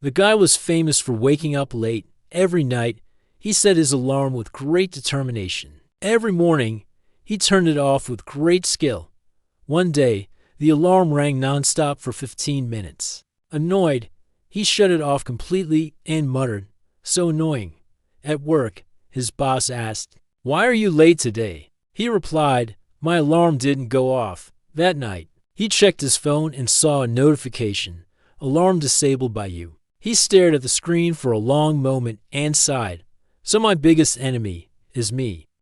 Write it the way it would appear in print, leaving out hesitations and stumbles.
The guy was famous for waking up late every night. He set his alarm with great determination. Every morning, he turned it off with great skill. One day, the alarm rang nonstop for 15 minutes. Annoyed, he shut it off completely and muttered, "So annoying." At work, his boss asked, "Why are you late today?" He replied, "My alarm didn't go off." That night, he checked his phone and saw a notification, "Alarm disabled by you." He stared at the screen for a long moment and sighed. So my biggest enemy is me.